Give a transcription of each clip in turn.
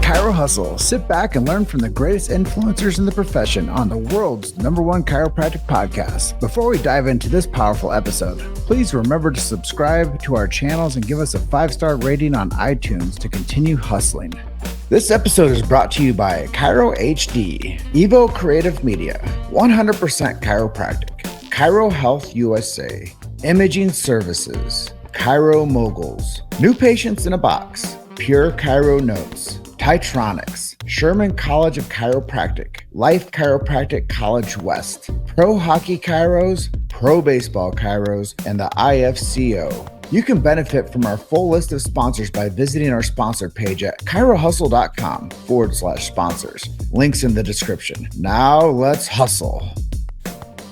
Chiro Hustle. Sit back and learn from the greatest influencers in the profession on the world's #1 chiropractic podcast. Before we dive into this powerful episode, please remember to subscribe to our channels and give us a 5-star rating on iTunes to continue hustling. This episode is brought to you by Chiro HD, Evo Creative Media, 100% Chiropractic, Chiro Health USA, Imaging Services, Chiro Moguls, New Patients in a Box, Pure Chiro Notes, Titronics, Sherman College of Chiropractic, Life Chiropractic College West, Pro Hockey Chiros, Pro Baseball Chiros, and the IFCO. You can benefit from our full list of sponsors by visiting our sponsor page at chirohustle.com/sponsors. Links in the description. Now let's hustle.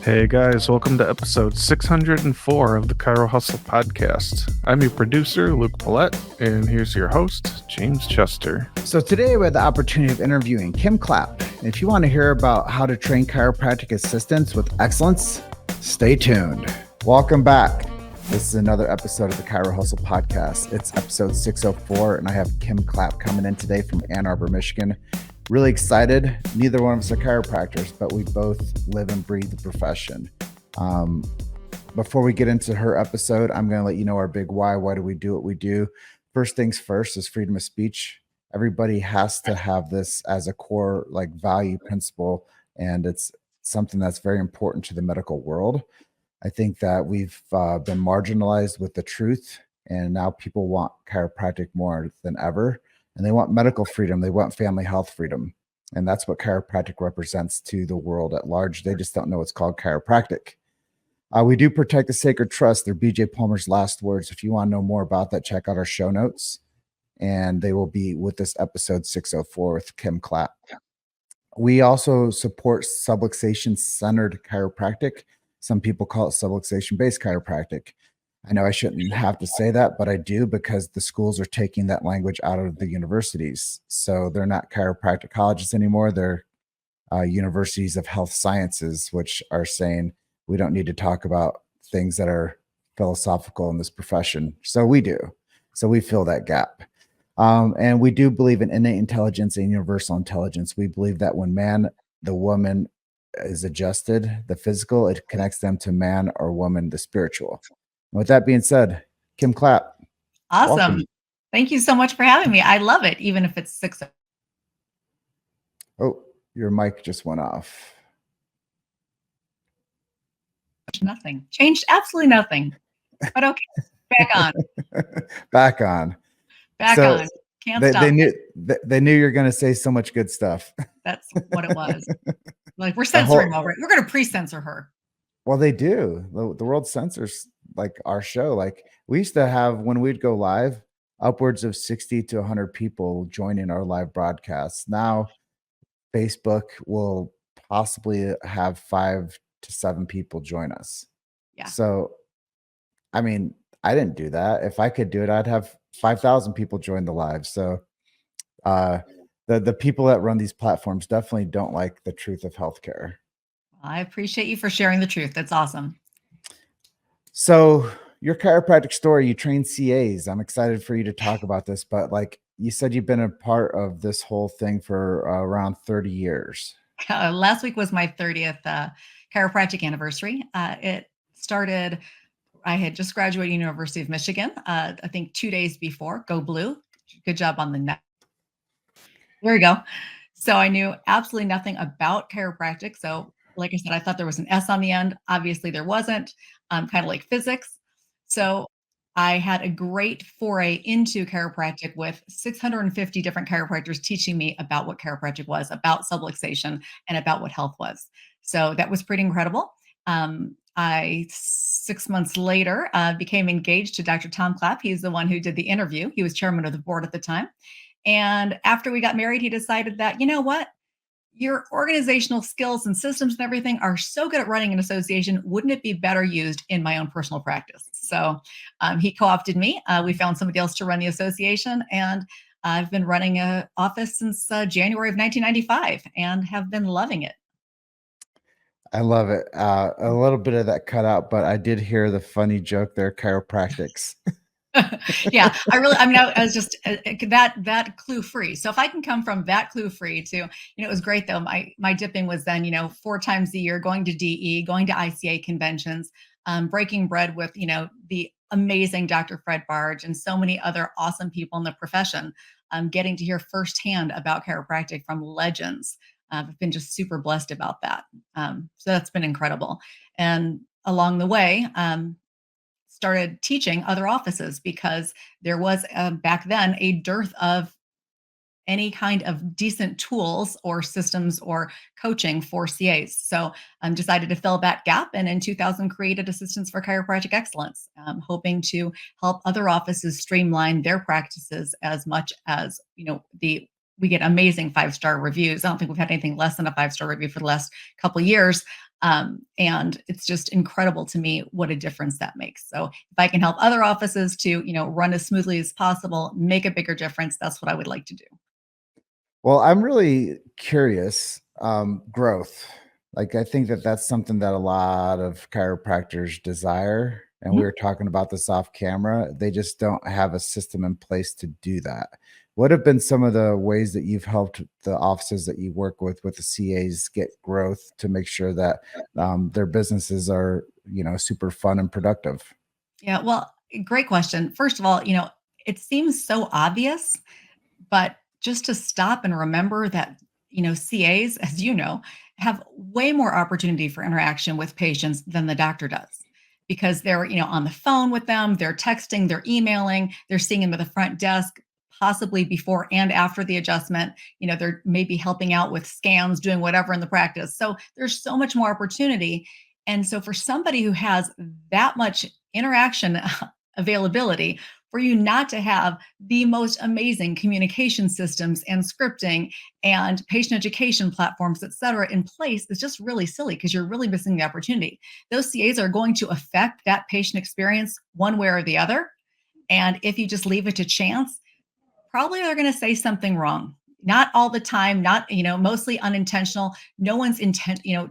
Hey guys, welcome to episode 604 of the Chiro Hustle podcast. I'm your producer, Luke Paulette, and here's your host, James Chester. So today we had the opportunity of interviewing Kim Klapp. And if you want to hear about how to train chiropractic assistants with excellence, stay tuned. Welcome back. This is another episode of the Chiro Hustle podcast. It's episode 604, and I have Kim Klapp coming in today from Ann Arbor, Michigan. Really excited. Neither one of us are chiropractors, but we both live and breathe the profession. Before we get into her episode, I'm going to let you know our big why. Why do we do what we do? First things first is freedom of speech. Everybody has to have this as a core value principle, and it's something that's very important to the medical world. I think that we've been marginalized with the truth, and now people want chiropractic more than ever. And they want medical freedom. They want family health freedom. And that's what chiropractic represents to the world at large. They just don't know it's called chiropractic. We do protect the sacred trust. They're BJ Palmer's last words. If you want to know more about that, check out our show notes. And they will be with this episode 604 with Kim Klapp. We also support subluxation-centered chiropractic. Some people call it subluxation-based chiropractic. I know I shouldn't have to say that, but I do, because the schools are taking that language out of the universities. So they're not chiropractic colleges anymore. They're universities of health sciences, which are saying we don't need to talk about things that are philosophical in this profession. So we do. So we fill that gap. And we do believe in innate intelligence and universal intelligence. We believe that when the woman is adjusted, the physical, it connects them to man or woman, the spiritual. With that being said, Kim Klapp. Awesome. Welcome. Thank you so much for having me. I love it, even if it's 6. Oh, your mic just went off. Nothing. Changed absolutely nothing. But okay. Back on. Back on. Back on. Can't stop. They knew you were going to say so much good stuff. That's what it was. We're censoring already. We're going to pre-censor her. Well, they do. The world censors our show. We used to have, when we'd go live, upwards of 60 to 100 people joining our live broadcasts. Now, Facebook will possibly have 5 to 7 people join us. Yeah. So, I mean, I didn't do that. If I could do it, I'd have 5,000 people join the live. So, the people that run these platforms definitely don't like the truth of healthcare. I appreciate you for sharing the truth. That's awesome. So your chiropractic story, you train CAs. I'm excited for you to talk about this, but you said you've been a part of this whole thing for around 30 years. Last week was my 30th chiropractic anniversary. It started, I had just graduated University of Michigan, I think 2 days before. Go Blue. Good job on the neck. There we go. So I knew absolutely nothing about chiropractic. So like I said, I thought there was an S on the end. Obviously there wasn't, kind of like physics. So I had a great foray into chiropractic with 650 different chiropractors teaching me about what chiropractic was, about subluxation, and about what health was. So that was pretty incredible. 6 months later, became engaged to Dr. Tom Klapp. He's the one who did the interview. He was chairman of the board at the time. And after we got married, he decided that, you know what? Your organizational skills and systems and everything are so good at running an association. Wouldn't it be better used in my own personal practice? So he co-opted me. We found somebody else to run the association, and I've been running an office since January of 1995 and have been loving it. I love it. A little bit of that cut out, but I did hear the funny joke there, chiropractics. Yeah, I mean, I was just that clue free. So if I can come from that clue free to, it was great though. My dipping was then, 4 times a year, going to DE, going to ICA conventions, breaking bread with, the amazing Dr. Fred Barge and so many other awesome people in the profession, getting to hear firsthand about chiropractic from legends. I've been just super blessed about that. So that's been incredible. And along the way, started teaching other offices because there was back then a dearth of any kind of decent tools or systems or coaching for CAs. So decided to fill that gap, and in 2000 created Assistants for Chiropractic Excellence, hoping to help other offices streamline their practices as much as we get amazing 5-star reviews. I don't think we've had anything less than a 5-star review for the last couple of years. And it's just incredible to me what a difference that makes. So if I can help other offices to, run as smoothly as possible, make a bigger difference, that's what I would like to do. Well, I'm really curious. Growth. Like, I think that that's something that a lot of chiropractors desire. And we Mhm. were talking about this off camera. They just don't have a system in place to do that. What have been some of the ways that you've helped the offices that you work with the CAs get growth to make sure that their businesses are, super fun and productive? Yeah, well, great question. First of all, it seems so obvious, but just to stop and remember that, CAs, as you know, have way more opportunity for interaction with patients than the doctor does because they're, on the phone with them, they're texting, they're emailing, they're seeing them at the front desk, possibly before and after the adjustment. They're maybe helping out with scans, doing whatever in the practice. So there's so much more opportunity. And so for somebody who has that much interaction availability, for you not to have the most amazing communication systems and scripting and patient education platforms, et cetera, in place is just really silly because you're really missing the opportunity. Those CAs are going to affect that patient experience one way or the other. And if you just leave it to chance, probably they're going to say something wrong. Not all the time, not, mostly unintentional. No one's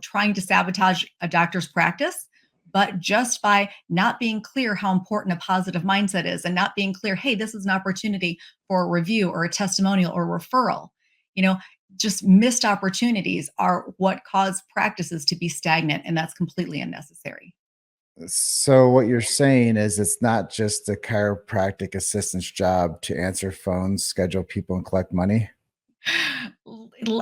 trying to sabotage a doctor's practice, but just by not being clear how important a positive mindset is and not being clear, hey, this is an opportunity for a review or a testimonial or referral. You know, just missed opportunities are what cause practices to be stagnant, and that's completely unnecessary. So what you're saying is it's not just the chiropractic assistant's job to answer phones, schedule people, and collect money.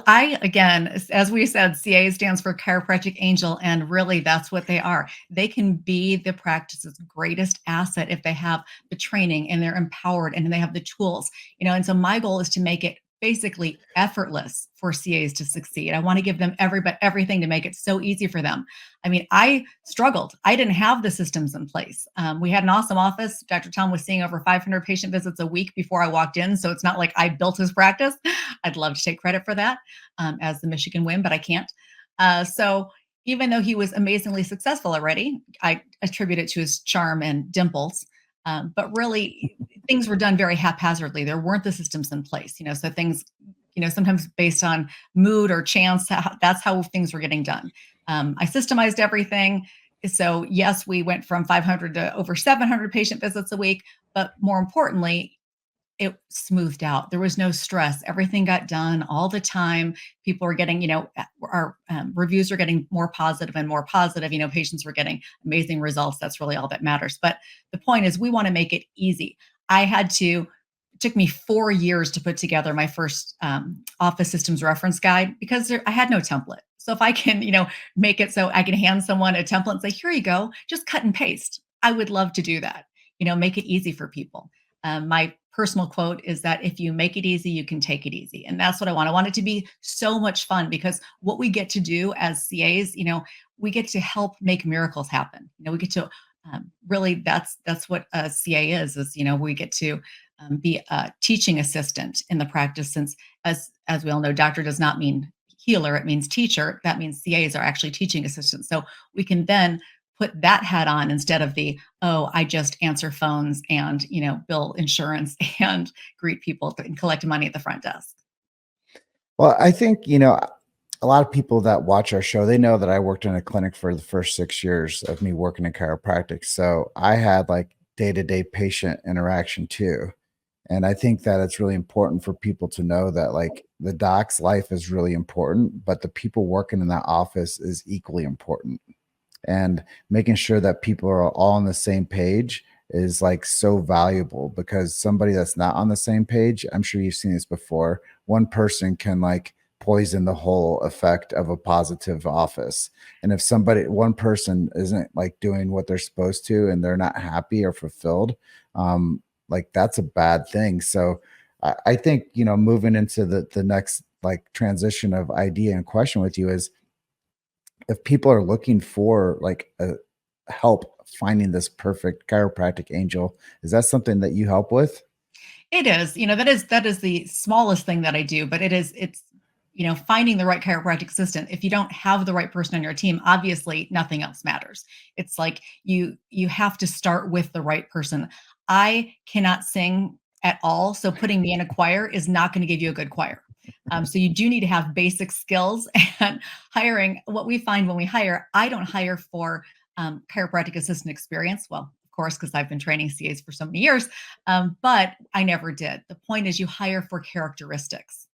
I again, as we said, CA stands for chiropractic angel, and really that's what they are. They can be the practice's greatest asset if they have the training and they're empowered and they have the tools. And so my goal is to make it basically effortless for CAs to succeed. I want to give them everything to make it so easy for them. I mean, I struggled. I didn't have the systems in place. We had an awesome office. Dr. Tom was seeing over 500 patient visits a week before I walked in. So it's not like I built his practice. I'd love to take credit for that as the Michigan win, but I can't. So even though he was amazingly successful already, I attribute it to his charm and dimples. But really, things were done very haphazardly. There weren't the systems in place, so things, sometimes based on mood or chance, that's how things were getting done. I systemized everything. So yes, we went from 500 to over 700 patient visits a week, but more importantly, it smoothed out. There was no stress. Everything got done all the time. People were getting, our reviews were getting more positive and more positive. Patients were getting amazing results. That's really all that matters. But the point is, we want to make it easy. It took me 4 years to put together my first office systems reference guide because I had no template. So if I can, make it so I can hand someone a template and say, here you go, just cut and paste. I would love to do that. Make it easy for people. My personal quote is that if you make it easy, you can take it easy. And that's what I want. I want it to be so much fun because what we get to do as CAs, we get to help make miracles happen. We get to really, that's what a CA is, we get to be a teaching assistant in the practice since as we all know, doctor does not mean healer, it means teacher. That means CAs are actually teaching assistants. So we can then put that hat on instead of the, oh, I just answer phones and, bill insurance and greet people and collect money at the front desk. Well, I think, a lot of people that watch our show, they know that I worked in a clinic for the first 6 years of me working in chiropractic. So I had like day-to-day patient interaction too. And I think that it's really important for people to know that like the doc's life is really important, but the people working in that office is equally important. And making sure that people are all on the same page is like so valuable, because somebody that's not on the same page, I'm sure you've seen this before, one person can like poison the whole effect of a positive office. And if one person isn't like doing what they're supposed to and they're not happy or fulfilled, like that's a bad thing. So I think, moving into the next like transition of idea and question with you is, if people are looking for like a help finding this perfect chiropractic angel, is that something that you help with? It is, that is the smallest thing that I do, but it's finding the right chiropractic assistant. If you don't have the right person on your team, obviously nothing else matters. It's like you have to start with the right person. I cannot sing at all, so putting me in a choir is not going to give you a good choir. So you do need to have basic skills and hiring. What we find when we hire, I don't hire for chiropractic assistant experience. Well, of course, because I've been training CAs for so many years, but I never did. The point is you hire for characteristics.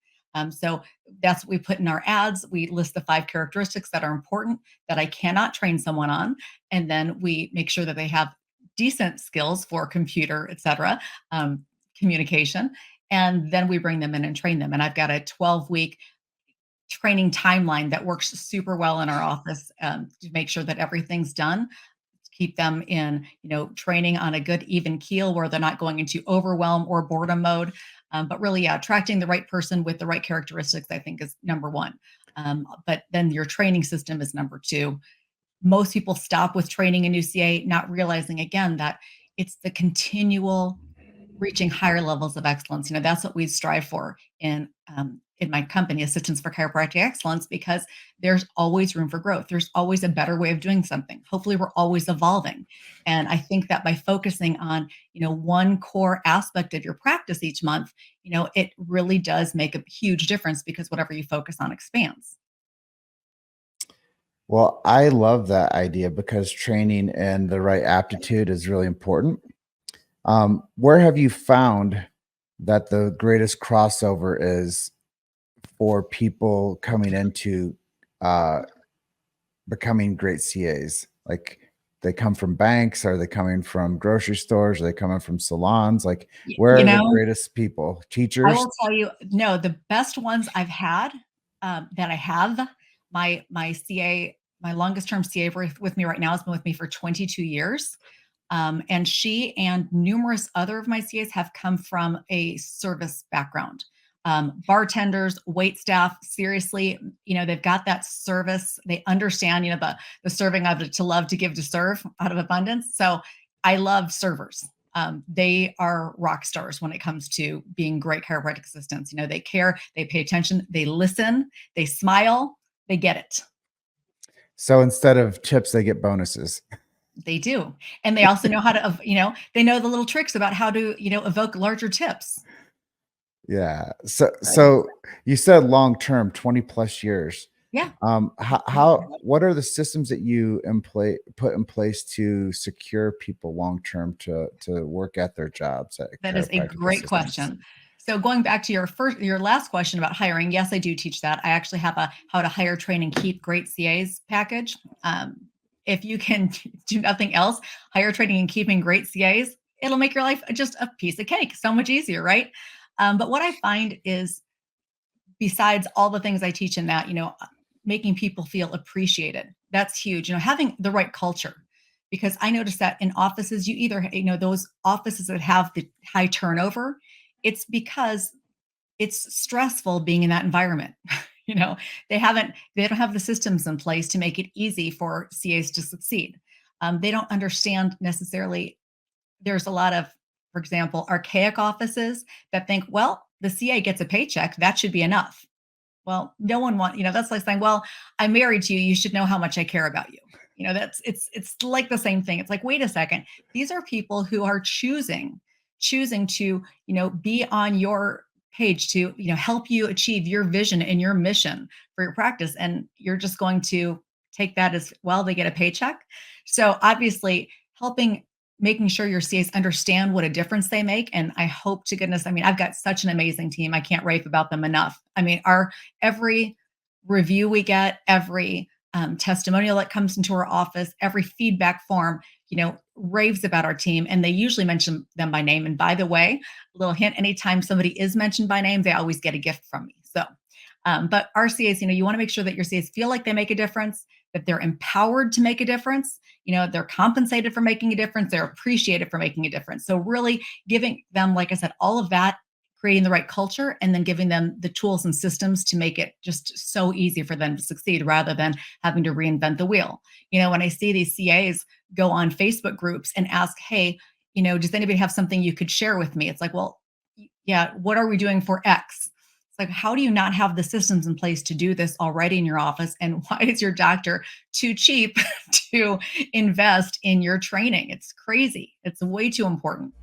So that's what we put in our ads. We list the 5 characteristics that are important that I cannot train someone on. And then we make sure that they have decent skills for computer, et cetera, communication. And then we bring them in and train them. And I've got a 12-week training timeline that works super well in our office, to make sure that everything's done, keep them in, training on a good even keel where they're not going into overwhelm or boredom mode. But really, yeah, attracting the right person with the right characteristics, I think, is number one. But then your training system is number two. Most people stop with training a new CA, not realizing again that it's the continual reaching higher levels of excellence. That's what we strive for in my company, Assistants for Chiropractic Excellence, because there's always room for growth. There's always a better way of doing something. Hopefully, we're always evolving. And I think that by focusing on, one core aspect of your practice each month, it really does make a huge difference, because whatever you focus on expands. Well, I love that idea because training and the right aptitude is really important. Where have you found that the greatest crossover is for people coming into uh, becoming great CAs? Like, they come from banks? Are they coming from grocery stores? Are they coming from salons? Like, Y- where You are the know, greatest people? I Teachers? will tell you, no, the best ones I've had, that I have, my CA, my longest term CA with me right now has been with me for 22 years. And she and numerous other of my CAs have come from a service background. Bartenders, wait staff, seriously, they've got that service. They understand, the serving of it, to love to give to serve out of abundance. So I love servers. They are rock stars when it comes to being great chiropractic assistants. They care, they pay attention, they listen, they smile, they get it. So instead of chips, they get bonuses. They do. And they also know how to, they know the little tricks about how to, evoke larger tips. Yeah. So Right. so you said long term, 20 plus years. Yeah. What are the systems that you put in place to secure people long term to work at their jobs at That is a chiropractic great assistants? question. So going back to your last question about hiring, yes, I do teach that. I actually have a how to hire, train, and keep great CAs package. If you can do nothing else, hire, training, and keeping great CAs, it'll make your life just a piece of cake. So much easier, right? But what I find is, besides all the things I teach in that, making people feel appreciated. That's huge. Having the right culture. Because I noticed that in offices, you either, those offices that have the high turnover, it's because it's stressful being in that environment. you know, they don't have the systems in place to make it easy for CAs to succeed. They don't understand necessarily. There's a lot of, for example, archaic offices that think, well, the CA gets a paycheck, that should be enough. Well, no one that's like saying, well, I'm married to you. You should know how much I care about you. That's it's like the same thing. It's like, wait a second. These are people who are choosing to, be on your page to, help you achieve your vision and your mission for your practice. And you're just going to take that as, well, they get a paycheck. So obviously helping making sure your CAs understand what a difference they make. And I hope to goodness, I mean, I've got such an amazing team. I can't rave about them enough. I mean, every review we get, every testimonial that comes into our office, every feedback form, raves about our team. And they usually mention them by name. And by the way, a little hint, anytime somebody is mentioned by name, they always get a gift from me. So, but our CAs, you want to make sure that your CAs feel like they make a difference, that they're empowered to make a difference. They're compensated for making a difference. They're appreciated for making a difference. So really giving them, like I said, all of that, creating the right culture, and then giving them the tools and systems to make it just so easy for them to succeed rather than having to reinvent the wheel. When I see these CAs go on Facebook groups and ask, hey, does anybody have something you could share with me? It's like, well, yeah, what are we doing for X? It's like, how do you not have the systems in place to do this already in your office? And why is your doctor too cheap to invest in your training? It's crazy. It's way too important.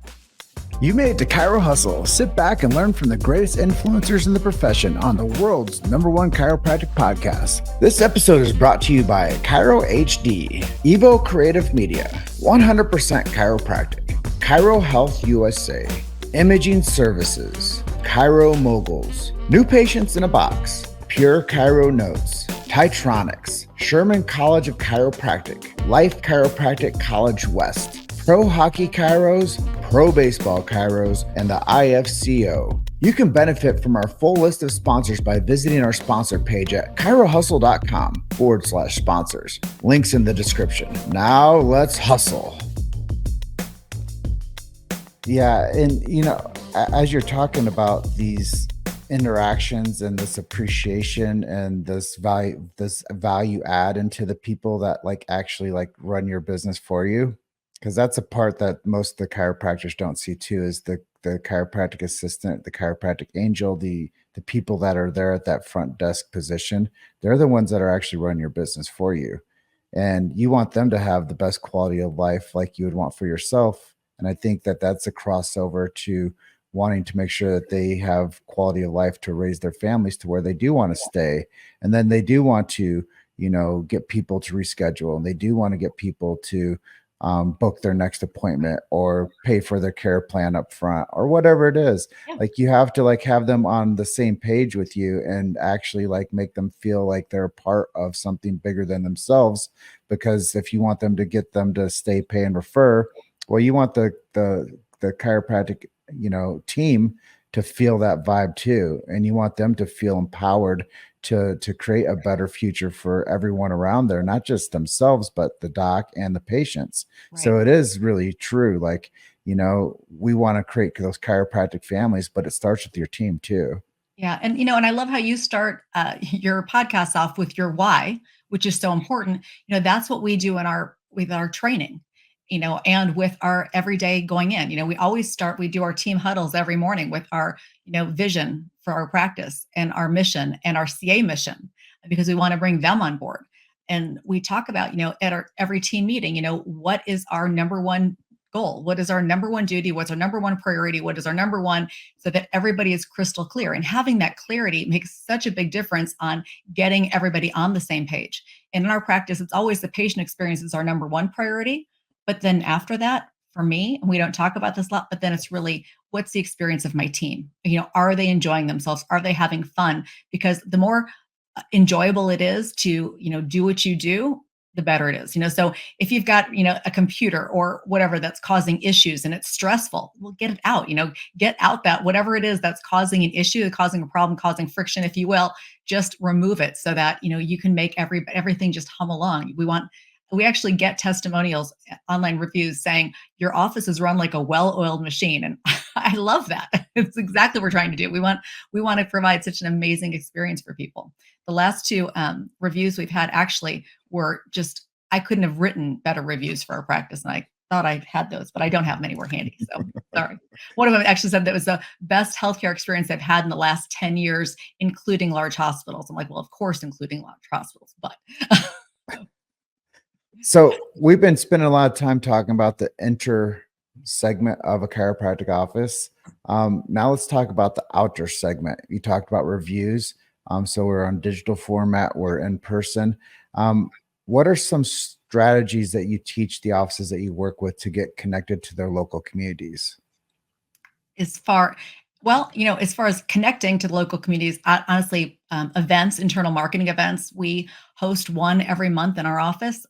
You made it to Chiro Hustle. Sit back and learn from the greatest influencers in the profession on the world's #1 chiropractic podcast. This episode is brought to you by Chiro HD, Evo Creative Media, 100% Chiropractic, Chiro Health USA, Imaging Services, Chiro Moguls, New Patients in a Box, Pure Chiro Notes, Titronics, Sherman College of Chiropractic, Life Chiropractic College West, Pro Hockey Chiros, Pro Baseball Chiros, and the IFCO. You can benefit from our full list of sponsors by visiting our sponsor page at chirohustle.com/sponsors. Links in the description. Now let's hustle. Yeah, and as you're talking about these interactions and this appreciation and this value add into the people that actually run your business for you, because that's a part that most of the chiropractors don't see too, is the chiropractic assistant, the chiropractic angel, the people that are there at that front desk position. They're the ones that are actually running your business for you, and you want them to have the best quality of life like you would want for yourself. And I think that that's a crossover to wanting to make sure that they have quality of life to raise their families to where they do want to stay. And then they do want to, get people to reschedule, and they do want to get people to book their next appointment or pay for their care plan up front or whatever it is. Yeah. You have to have them on the same page with you and actually make them feel like they're a part of something bigger than themselves. Because if you want them to get them to stay, pay, and refer, well, you want the chiropractic, team to feel that vibe too. And you want them to feel empowered to create a better future for everyone around there, not just themselves, but the doc and the patients. Right. So it is really true. We want to create those chiropractic families, but it starts with your team too. Yeah. And, and I love how you start your podcast off with your why, which is so important. That's what we do with our training, and with our everyday going in. We do our team huddles every morning with our, vision for our practice and our mission and our CA mission, because we want to bring them on board. And we talk about, at our every team meeting, what is our number one goal? What is our number one duty? What's our number one priority? What is our number one, so that everybody is crystal clear. And having that clarity makes such a big difference on getting everybody on the same page. And in our practice, it's always the patient experience is our number one priority. But then after that, for me, and we don't talk about this a lot, but then it's really, what's the experience of my team? Are they enjoying themselves? Are they having fun? Because the more enjoyable it is to, do what you do, the better it is. So if you've got, a computer or whatever that's causing issues and it's stressful, well, get it out, get out that whatever it is that's causing an issue, causing a problem, causing friction, if you will, just remove it so that, you can make everything just hum along. We actually get testimonials, online reviews saying your office is run like a well-oiled machine. And I love that. It's exactly what we're trying to do. We want to provide such an amazing experience for people. The last two reviews we've had actually were just, I couldn't have written better reviews for our practice. And I thought I had those, but I don't have them anywhere handy. So sorry. One of them actually said that was the best healthcare experience they've had in the last 10 years, including large hospitals. I'm like, well, of course, including large hospitals, but So we've been spending a lot of time talking about the inter segment of a chiropractic office. Now let's talk about the outer segment. You talked about reviews. So we're on digital format, we're in person. What are some strategies that you teach the offices that you work with to get connected to their local communities? As far well, as far as connecting to the local communities, honestly, events, internal marketing events, we host one every month in our office,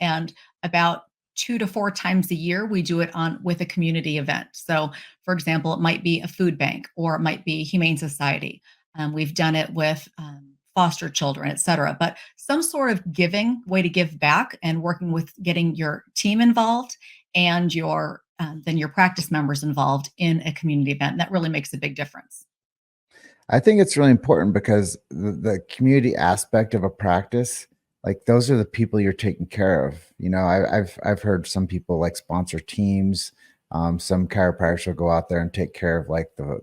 and about 2 to 4 times a year, we do it on with a community event. So, for example, it might be a food bank or it might be Humane Society. We've done it with foster children, et cetera. But some sort of giving way to give back and working with getting your team involved and your then your practice members involved in a community event. That really makes a big difference. I think it's really important because the community aspect of a practice, like those are the people you're taking care of. I've heard some people like sponsor teams. Some chiropractors will go out there and take care of like the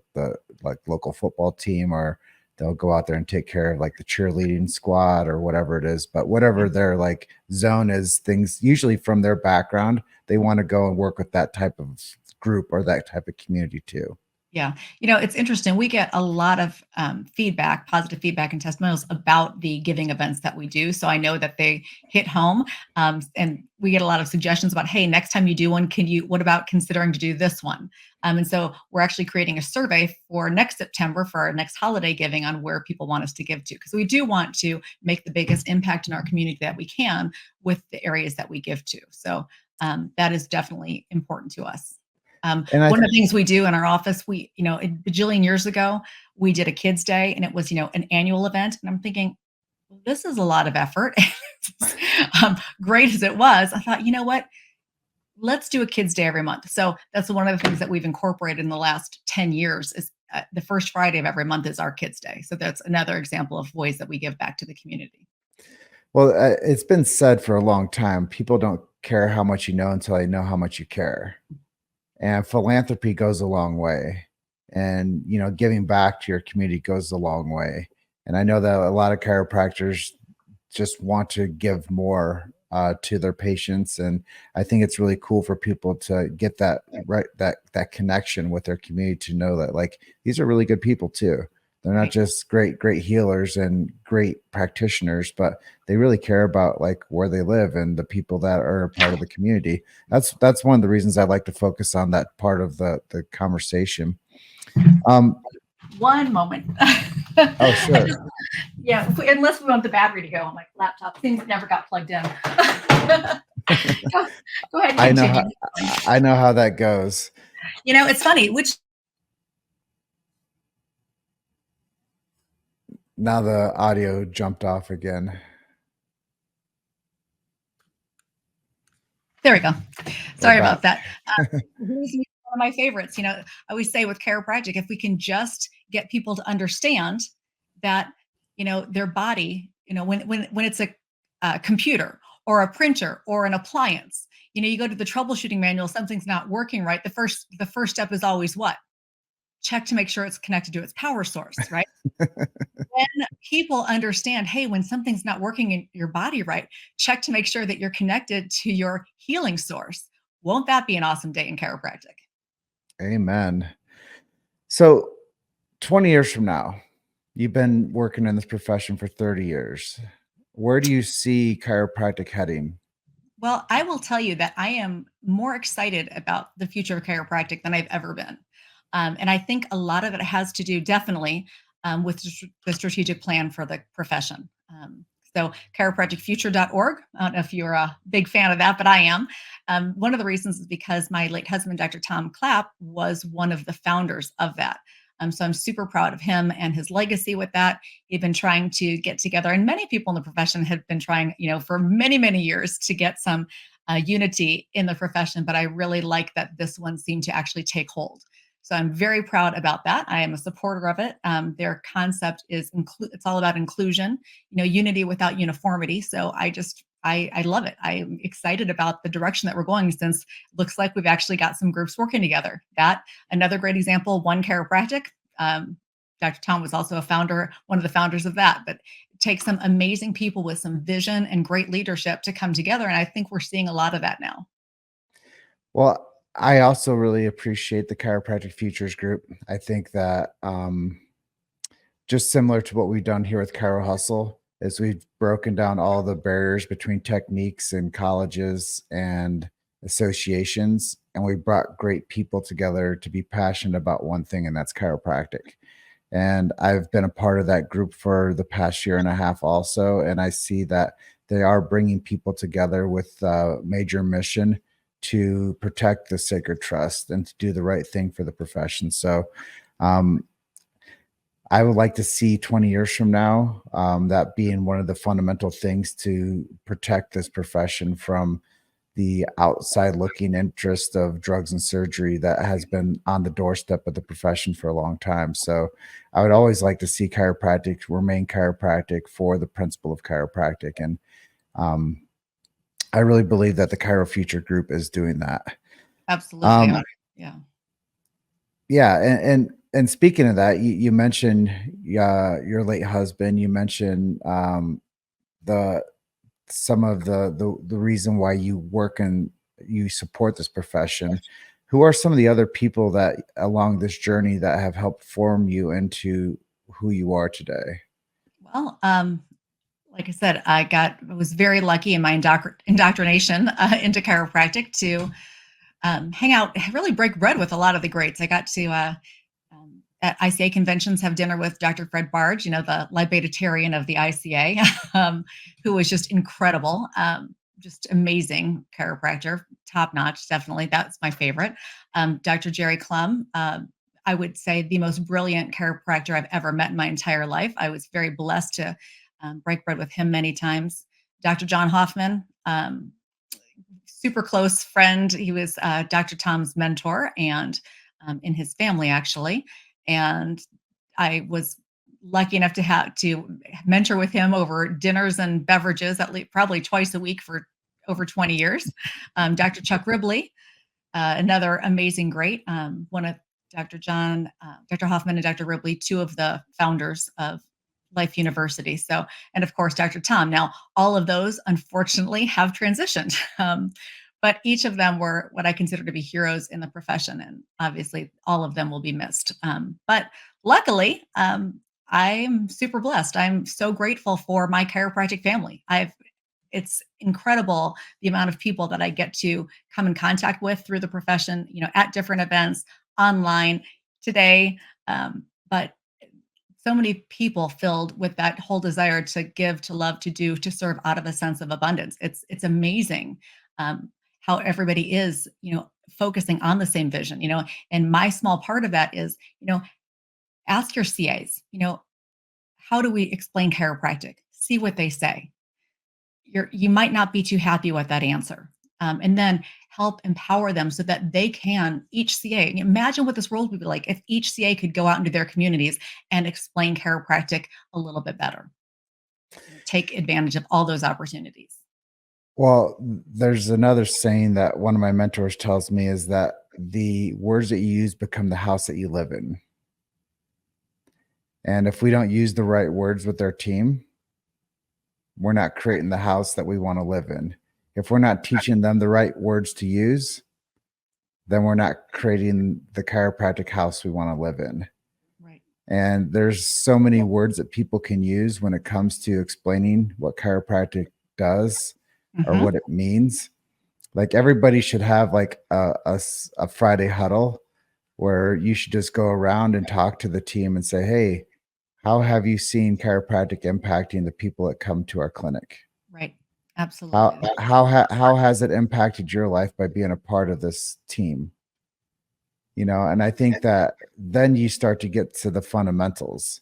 like local football team, or they'll go out there and take care of like the cheerleading squad or whatever it is. But whatever their like zone is, things usually from their background, they want to go and work with that type of group or that type of community too. Yeah. It's interesting. We get a lot of feedback, positive feedback and testimonials about the giving events that we do. So I know that they hit home. And we get a lot of suggestions about, hey, next time you do one, what about considering to do this one? And so we're actually creating a survey for next September for our next holiday giving on where people want us to give to. Because we do want to make the biggest impact in our community that we can with the areas that we give to. So that is definitely important to us. And One of the things we do in our office, a bajillion years ago, we did a kids' day and it was, an annual event. And I'm thinking, well, this is a lot of effort. Great as it was, I thought, you know what? Let's do a kids' day every month. So that's one of the things that we've incorporated in the last 10 years is the first Friday of every month is our kids' day. So that's another example of ways that we give back to the community. well, it's been said for a long time, people don't care how much you know until they know how much you care. And philanthropy goes a long way. And, giving back to your community goes a long way. And I know that a lot of chiropractors just want to give more to their patients. And I think it's really cool for people to get that right, that connection with their community, to know that like these are really good people too. They're not Right. just great healers and great practitioners, but they really care about like where they live and the people that are a part of the community. That's one of the reasons I like to focus on that part of the conversation. Um, One moment. oh, sure. Yeah, unless we want the battery to go on my laptop. Things never got plugged in. Go ahead and I know continue. I know how that goes. It's funny, which Now the audio jumped off again. there we go. Sorry about back. that. One of my favorites. I always say with chiropractic, if we can just get people to understand that, their body, when it's a computer or a printer or an appliance, you go to the troubleshooting manual, something's not working right. The first step is always what? Check to make sure it's connected to its power source, right? When people understand, hey, when something's not working in your body right, check to make sure that you're connected to your healing source. Won't that be an awesome day in chiropractic? Amen. So 20 years from now, you've been working in this profession for 30 years. Where do you see chiropractic heading? Well, I will tell you that I am more excited about the future of chiropractic than I've ever been. And I think a lot of it has to do definitely with the strategic plan for the profession. So chiropracticfuture.org. I don't know if you're a big fan of that, but I am. One of the reasons is because my late husband, Dr. Tom Klapp, was one of the founders of that. So I'm super proud of him and his legacy with that. He'd been trying to get together, and many people in the profession had been trying, for many, many years to get some unity in the profession. But I really like that this one seemed to actually take hold. So I'm very proud about that. I am a supporter of it. Their concept is it's all about inclusion, unity without uniformity. So I love it. I'm excited about the direction that we're going, since it looks like we've actually got some groups working together. That another great example, One Chiropractic. Dr. Tom was also one of the founders of that. But it takes some amazing people with some vision and great leadership to come together. And I think we're seeing a lot of that now. Well, I also really appreciate the Chiropractic Futures group. I think that just similar to what we've done here with Chiro Hustle, is we've broken down all the barriers between techniques and colleges and associations, and we brought great people together to be passionate about one thing, and that's chiropractic. And I've been a part of that group for the past year and a half also, and I see that they are bringing people together with a major mission to protect the sacred trust and to do the right thing for the profession. So um, I would like to see 20 years from now, that being one of the fundamental things to protect this profession from the outside looking interest of drugs and surgery that has been on the doorstep of the profession for a long time. So I would always like to see chiropractic remain chiropractic for the principle of chiropractic. And um, I really believe that the Chiro Future Group is doing that. Absolutely. Yeah. Yeah, and speaking of that, you mentioned your late husband. You mentioned the some of the reason why you work and you support this profession. Who are some of the other people that along this journey that have helped form you into who you are today? Well, like I said, I was very lucky in my indoctrination into chiropractic to hang out, really break bread with a lot of the greats. I got to at I.C.E conventions have dinner with Dr. Fred Barge, the libidinarian of the I.C.E, who was just incredible, just amazing chiropractor, top notch. Definitely, that's my favorite. Dr. Jerry Klum. I would say the most brilliant chiropractor I've ever met in my entire life. I was very blessed to break bread with him many times. Dr. John Hoffman, super close friend. He was Dr. Tom's mentor and in his family, actually. And I was lucky enough to have to mentor with him over dinners and beverages at least probably twice a week for over 20 years. Dr. Chuck Ribley, another amazing great, one of Dr. Hoffman and Dr. Ribley, two of the founders of Life University. So, and of course, Dr. Tom. Now, all of those unfortunately have transitioned. But each of them were what I consider to be heroes in the profession. And obviously, all of them will be missed. But luckily, I'm super blessed. I'm so grateful for my chiropractic family. It's incredible the amount of people that I get to come in contact with through the profession, at different events, online, today. But so many people filled with that whole desire to give, to love, to do, to serve out of a sense of abundance. It's amazing how everybody is, focusing on the same vision, and my small part of that is, ask your CAs, how do we explain chiropractic? See what they say. You might not be too happy with that answer. And then help empower them so that they can, each CA, imagine what this world would be like if each CA could go out into their communities and explain chiropractic a little bit better. Take advantage of all those opportunities. Well, there's another saying that one of my mentors tells me is that the words that you use become the house that you live in. And if we don't use the right words with our team, we're not creating the house that we want to live in. If we're not teaching them the right words to use, then we're not creating the chiropractic house we want to live in. Right. And there's so many words that people can use when it comes to explaining what chiropractic does or what it means. Like everybody should have like a Friday huddle where you should just go around and talk to the team and say, hey, how have you seen chiropractic impacting the people that come to our clinic? Right. Absolutely. How has it impacted your life by being a part of this team? And I think that then you start to get to the fundamentals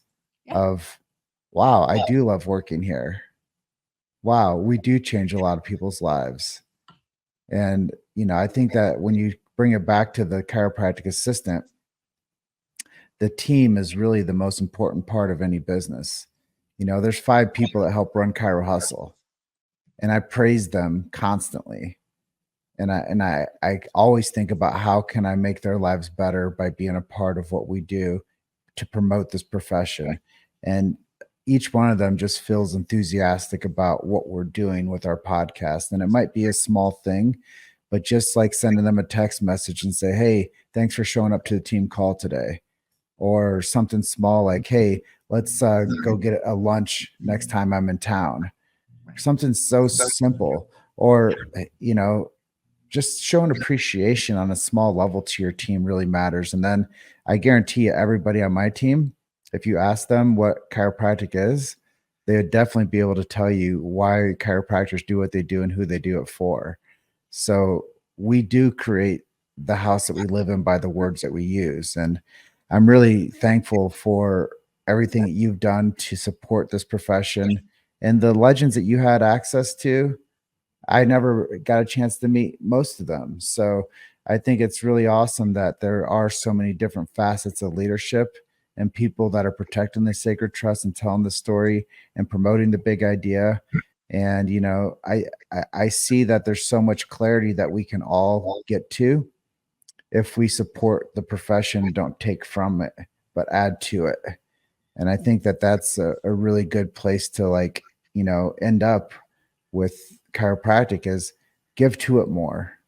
of, wow, I do love working here. Wow, we do change a lot of people's lives. And, I think that when you bring it back to the chiropractic assistant, the team is really the most important part of any business. There's 5 people that help run Chiro Hustle, and I praise them constantly. And I always think about how can I make their lives better by being a part of what we do to promote this profession. And each one of them just feels enthusiastic about what we're doing with our podcast. And it might be a small thing, but just like sending them a text message and say, hey, thanks for showing up to the team call today. or something small like, hey, let's go get a lunch next time I'm in town. Something so simple, or, just showing appreciation on a small level to your team really matters. And then I guarantee you, everybody on my team, if you ask them what chiropractic is, they would definitely be able to tell you why chiropractors do what they do and who they do it for. So we do create the house that we live in by the words that we use. And I'm really thankful for everything that you've done to support this profession and the legends that you had access to. I never got a chance to meet most of them. So I think it's really awesome that there are so many different facets of leadership and people that are protecting the sacred trust and telling the story and promoting the big idea. And I see that there's so much clarity that we can all get to if we support the profession, don't take from it, but add to it. And I think that that's a really good place to end up with chiropractic is give to it more,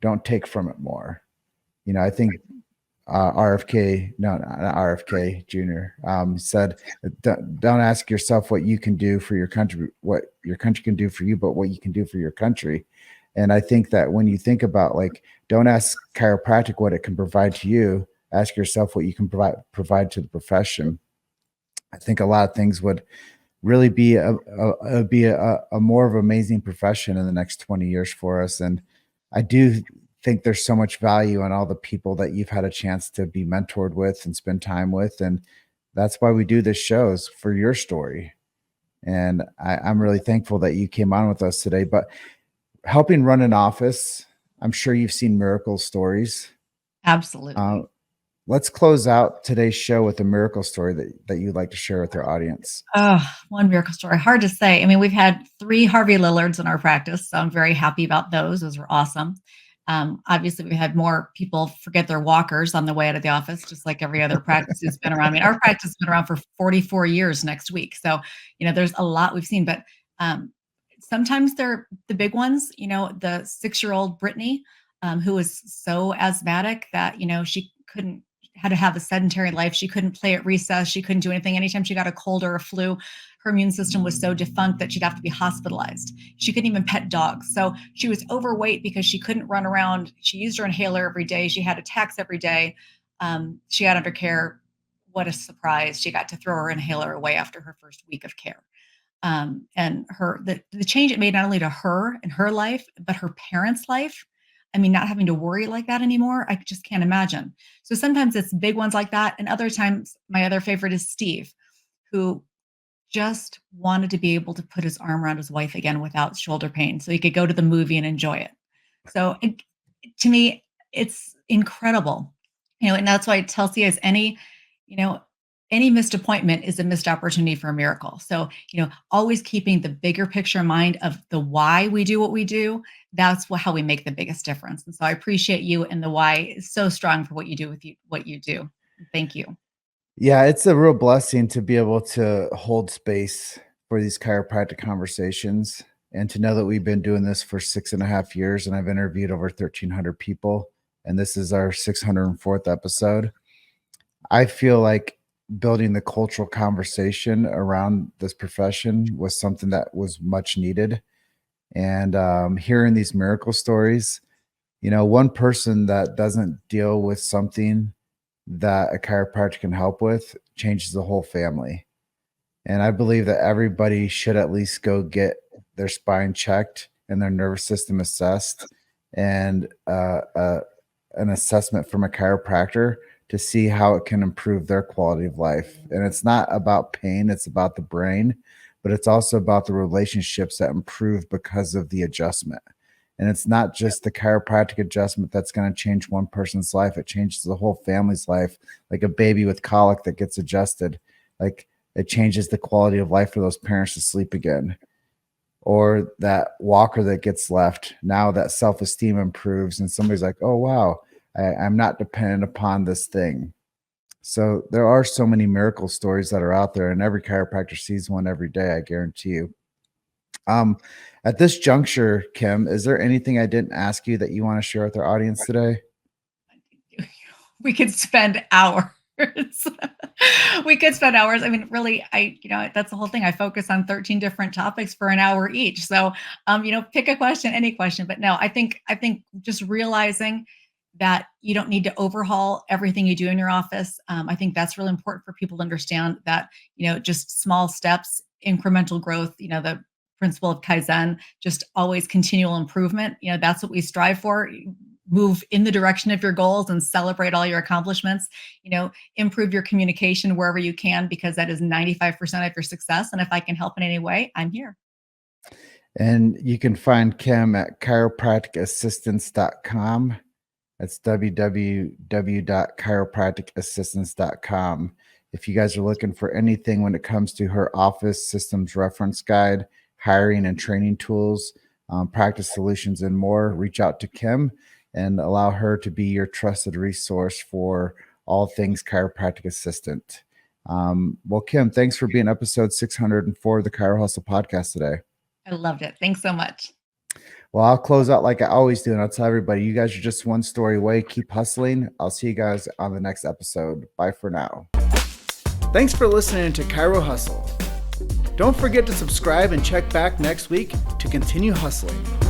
don't take from it more. I think RFK, no, not RFK Jr. Said, don't ask yourself what you can do for your country, what your country can do for you, but what you can do for your country. And I think that when you think about don't ask chiropractic what it can provide to you, ask yourself what you can provide to the profession. I think a lot of things would really be a more of an amazing profession in the next 20 years for us. And I do think there's so much value in all the people that you've had a chance to be mentored with and spend time with. And that's why we do this shows, for your story. And I'm really thankful that you came on with us today. But helping run an office, I'm sure you've seen miracle stories. Absolutely. Let's close out today's show with a miracle story that you'd like to share with our audience. Oh, one miracle story. Hard to say. I mean, we've had 3 Harvey Lillards in our practice, so I'm very happy about those. Those were awesome. Obviously, we had more people forget their walkers on the way out of the office, just like every other practice who's been around. I mean, our practice has been around for 44 years next week. So, there's a lot we've seen, but sometimes they're the big ones. The 6-year-old Brittany, who was so asthmatic that, she couldn't, had to have a sedentary life. She couldn't play at recess. She couldn't do anything. Anytime she got a cold or a flu, her immune system was so defunct that she'd have to be hospitalized. She couldn't even pet dogs. So she was overweight because she couldn't run around. She used her inhaler every day. She had attacks every day. She got under care. What a surprise. She got to throw her inhaler away after her first week of care. And the change it made not only to her and her life, but her parents' life. I mean, not having to worry like that anymore, I just can't imagine. So sometimes it's big ones like that. And other times, my other favorite is Steve, who just wanted to be able to put his arm around his wife again without shoulder pain so he could go to the movie and enjoy it. So to me, it's incredible. And that's why Chelsea is you know, any missed appointment is a missed opportunity for a miracle. So, always keeping the bigger picture in mind of the why we do what we do, that's how we make the biggest difference. And so I appreciate you, and the why is so strong for what you do what you do. Thank you. Yeah, it's a real blessing to be able to hold space for these chiropractic conversations and to know that we've been doing this for 6.5 years and I've interviewed over 1,300 people. And this is our 604th episode. I feel like building the cultural conversation around this profession was something that was much needed. And hearing these miracle stories, one person that doesn't deal with something that a chiropractor can help with changes the whole family. And I believe that everybody should at least go get their spine checked and their nervous system assessed and an assessment from a chiropractor to see how it can improve their quality of life. And it's not about pain, it's about the brain, but it's also about the relationships that improve because of the adjustment. And it's not just the chiropractic adjustment that's going to change one person's life. It changes the whole family's life. Like a baby with colic that gets adjusted, like it changes the quality of life for those parents to sleep again. Or that walker that gets left. Now that self-esteem improves and somebody's like, oh, wow, I'm not dependent upon this thing. So there are so many miracle stories that are out there, and every chiropractor sees one every day, I guarantee you. At this juncture, Kim, is there anything I didn't ask you that you want to share with our audience today? We could spend hours. We could spend hours. I mean, really, that's the whole thing. I focus on 13 different topics for an hour each. So, pick a question, any question. But no, I think just realizing that you don't need to overhaul everything you do in your office. I think that's really important for people to understand that, just small steps, incremental growth, the principle of Kaizen, just always continual improvement. That's what we strive for. Move in the direction of your goals and celebrate all your accomplishments. Improve your communication wherever you can, because that is 95% of your success. And if I can help in any way, I'm here. And you can find Kim at chiropracticassistants.com. That's www.chiropracticassistants.com. If you guys are looking for anything when it comes to her office systems reference guide, hiring and training tools, practice solutions, and more, reach out to Kim and allow her to be your trusted resource for all things chiropractic assistant. Well, Kim, thanks for being episode 604 of the Chiro Hustle podcast today. I loved it. Thanks so much. Well, I'll close out like I always do, and I'll tell everybody, you guys are just one story away. Keep hustling. I'll see you guys on the next episode. Bye for now. Thanks for listening to Chiro Hustle. Don't forget to subscribe and check back next week to continue hustling.